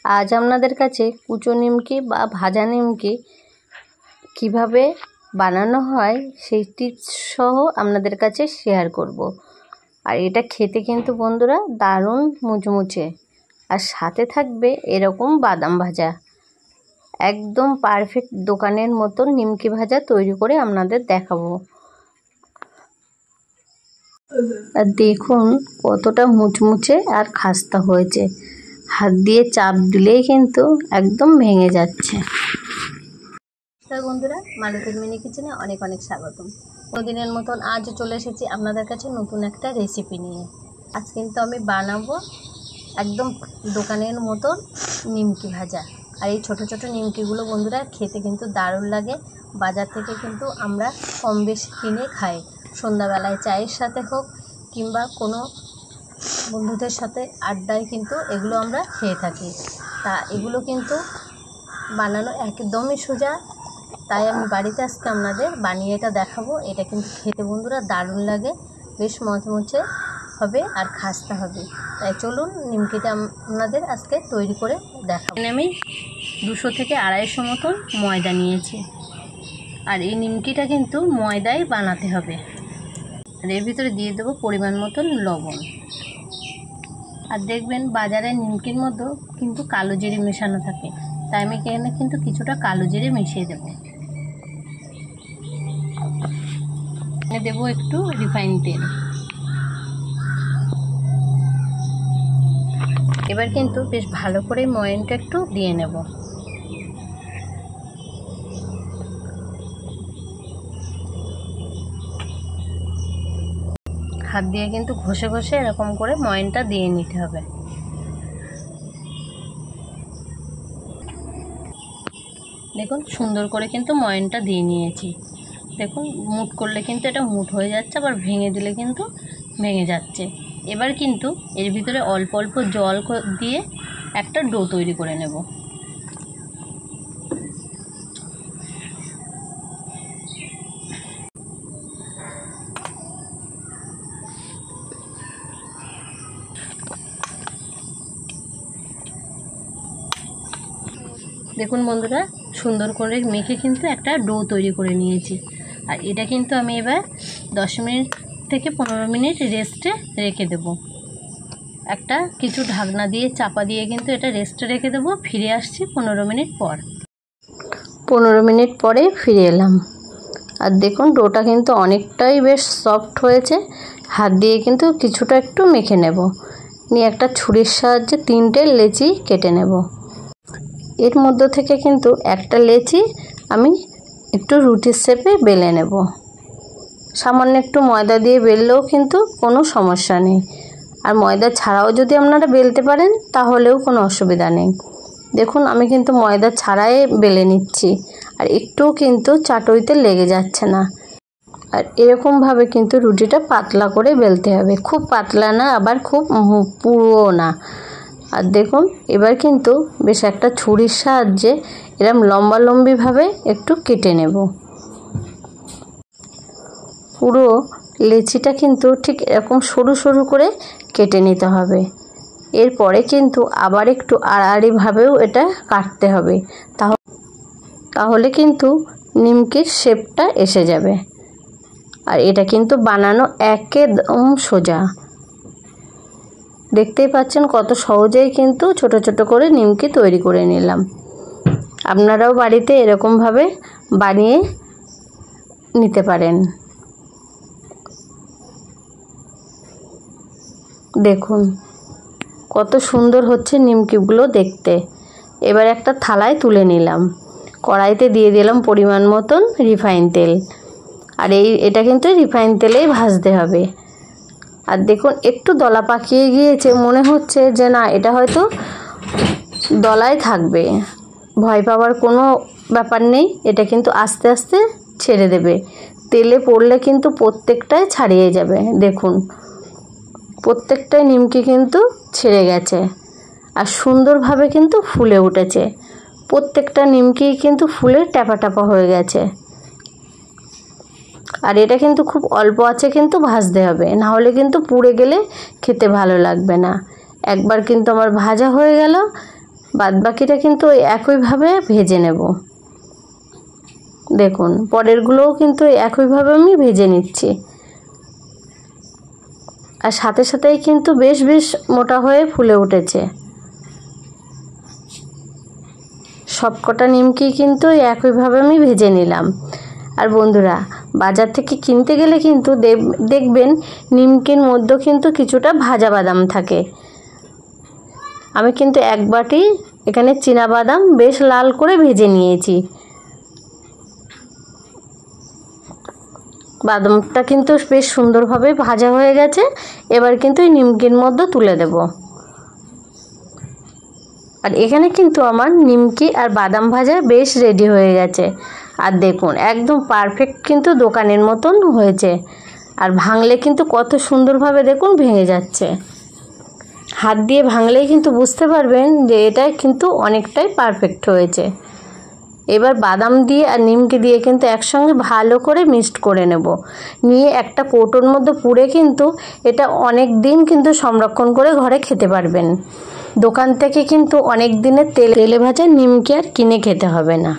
আজ আপনাদের কাছে কুচো নিমকি বা ভাজা নিমকি কিভাবে বানানো হয় সেই টিপস সহ আপনাদের কাছে শেয়ার করব। আর এটা খেতে কিন্তু বন্ধুরা দারুণ মুচমুচে, আর সাথে থাকবে এরকম বাদাম ভাজা। একদম পারফেক্ট দোকানের মতন নিমকি ভাজা তৈরি করে আপনাদের দেখাবো। আর দেখুন কতটা মুচমুচে আর খাস্তা হয়েছে, হাত দিয়ে চাপ দিলেই কিন্তু একদম ভেঙে যাচ্ছে। বন্ধুরা, মালতীর মিনি কিচেনে অনেক অনেক স্বাগতম। প্রতিদিনের মতন আজ চলে এসেছি আপনাদের কাছে নতুন একটা রেসিপি নিয়ে। আজ কিন্তু আমি বানাবো একদম দোকানের মতন নিমকি ভাজা। আর এই ছোট ছোট নিমকিগুলো বন্ধুরা খেতে কিন্তু দারুণ লাগে। বাজার থেকে কিন্তু আমরা কম বেশি কিনে খাই, সন্ধ্যাবেলায় চায়ের সাথে হোক কিংবা কোনো বন্ধুদের সাথে আড্ডায় কিন্তু এগুলো আমরা খেয়ে থাকি। তা এগুলো কিন্তু বানানো একদমই সোজা, তাই আমি বাড়িতে আজকে আপনাদের বানিয়ে এটা দেখাবো। এটা কিন্তু খেতে বন্ধুরা দারুণ লাগে, বেশ মচমচে হবে আর খাস্তা হবে। তাই চলুন নিমকিটা আপনাদের আজকে তৈরি করে দেখাবো। আমি 200 থেকে 250 মতন ময়দা নিয়েছি, আর এই নিমকিটা কিন্তু ময়দায় বানাতে হবে। আর এর ভিতরে দিয়ে দেবো পরিমাণ মতন লবণ। আর দেখবেন বাজারে নিমকির মধ্যে কিন্তু কালো জিরে মেশানো থাকে, তাই আমি এখানে কিন্তু কিছুটা কালো জিরে মিশিয়ে দেবো। দেবো একটু রিফাইন তেল। এবার কিন্তু বেশ ভালো করে ময়ানটা একটু দিয়ে নেব। হাত দিয়ে কিন্তু ঘষে ঘষে এরকম করে ময়ানটা দিয়ে নিতে হবে। দেখুন সুন্দর করে কিন্তু ময়ানটা দিয়ে নিয়েছি। দেখুন মুট করলে কিন্তু এটা মুট হয়ে যাচ্ছে, আবার ভেঙে দিলে কিন্তু ভেঙে যাচ্ছে। এবার কিন্তু এর ভিতরে অল্প অল্প জল দিয়ে একটা ডো তৈরি করে নেব। দেখুন বন্ধুরা, সুন্দর করে মেখে কিন্তু একটা ডো তৈরি করে নিয়েছি। আর এটা কিন্তু আমি এবার 10 মিনিট থেকে 15 মিনিট রেস্টে রেখে দেব। একটা কিছু ঢাকনা দিয়ে চাপা দিয়ে কিন্তু এটা রেস্টে রেখে দেব। ফিরে আসছি 15 মিনিট পর। 15 মিনিট পরে ফিরে এলাম। আর দেখুন ডোটা কিন্তু অনেকটাই বেশ সফট হয়েছে। হাত দিয়ে কিন্তু কিছুটা একটু মেখে নেব, নিয়ে একটা ছুরির সাহায্যে 3টে লেচি কেটে নেব। এর মধ্য থেকে কিন্তু একটা লেচি আমি একটু রুটির শেপে বেলে নেব। সামান্য একটু ময়দা দিয়ে বেললেও কিন্তু কোনো সমস্যা নেই, আর ময়দা ছাড়াও যদি আপনারা বেলতে পারেন তাহলেও কোনো অসুবিধা নেই। দেখুন আমি কিন্তু ময়দা ছাড়াই বেলে নিচ্ছি, আর একটুও কিন্তু চাটুইতে লেগে যাচ্ছে না। আর এরকমভাবে কিন্তু রুটিটা পাতলা করে বেলতে হবে, খুব পাতলা না আবার খুব পুরোও না। আর দেখুন এবার কিন্তু বেশ একটা ছুরির সাহায্যে এরকম লম্বালম্বিভাবে একটু কেটে নেব। পুরো লেচিটা কিন্তু ঠিক এরকম সরু সরু করে কেটে নিতে হবে। এরপরে কিন্তু আবার একটু আড়াআড়িভাবেও এটা কাটতে হবে, তাহলে কিন্তু নিমকির শেপটা এসে যাবে। আর এটা কিন্তু বানানো একদম সোজা। দেখতেই পাচ্ছেন কত সহজেই কিন্তু ছোট ছোট করে নিমকি তৈরি করে নিলাম। আপনারাও বাড়িতে এরকমভাবে বানিয়ে নিতে পারেন। দেখুন কত সুন্দর হচ্ছে নিমকিগুলো দেখতে। এবার একটা থালায় তুলে নিলাম, কড়াইতে দিয়ে দিলাম পরিমাণ মতন রিফাইন তেল। আর এটা কিন্তু রিফাইন তেলেই ভাজতে হবে। আর দেখুন একটু দলা পাকিয়ে গিয়েছে, মনে হচ্ছে যে না এটা হয়তো দলাই থাকবে। ভয় পাওয়ার কোনো ব্যাপার নেই, এটা কিন্তু আস্তে আস্তে ছেড়ে দেবে। তেলে পড়লে কিন্তু প্রত্যেকটাই ছাড়িয়ে যাবে। দেখুন প্রত্যেকটাই নিমকি কিন্তু ছেড়ে গেছে, আর সুন্দরভাবে কিন্তু ফুলে উঠেছে। প্রত্যেকটা নিমকি কিন্তু ফুলে ট্যাপা ট্যাপা হয়ে গেছে। আর এটা কিন্তু খুব অল্প আছে কিন্তু ভাজতে হবে, না হলে কিন্তু পুড়ে গেলে খেতে ভালো লাগবে না। একবার কিন্তু আমার ভাজা হয়ে গেল, বাদবাকিটা কিন্তু একইভাবে ভেজে নেব। দেখুন পরেরগুলোও কিন্তু একইভাবে আমি ভেজে নিচ্ছি। আর সাথে সাথেই কিন্তু বেশ মোটা হয়ে ফুলে উঠেছে। সবকটা নিমকি কিন্তু একইভাবে আমি ভেজে নিলাম। আর বন্ধুরা, বাজার থেকে কিনতে গেলে কিন্তু দেখবেন নিমকির মধ্যে কিন্তু কিছুটা ভাজা বাদাম থাকে। আমি কিন্তু এক বাটি এখানে চীনা বাদাম বেশ লাল করে ভেজে নিয়েছি। বাদামটা কিন্তু বেশ সুন্দরভাবে ভাজা হয়ে গেছে। এবার কিন্তু এই নিমকির মধ্যে তুলে দেব। আর এখানে কিন্তু আমার নিমকি আর বাদাম ভাজা বেশ রেডি হয়ে গেছে। আর দেখুন একদম পারফেক্ট কিন্তু দোকানের মতন হয়েছে। আর ভাঙলে কিন্তু কত সুন্দরভাবে দেখুন ভেঙে যাচ্ছে। হাত দিয়ে ভাঙলেই কিন্তু বুঝতে পারবেন যে এটা কিন্তু অনেকটাই পারফেক্ট হয়েছে। এবার বাদাম দিয়ে আর নিমকি দিয়ে কিন্তু একসঙ্গে ভালো করে মিক্সড করে নেব। নিয়ে একটা কৌটোর মধ্যে পুরে কিন্তু এটা অনেক দিন কিন্তু সংরক্ষণ করে ঘরে খেতে পারবেন। দোকান থেকে কিন্তু অনেক দিনের তেলে ভাজা নিমকি আর কিনে খেতে হবে না।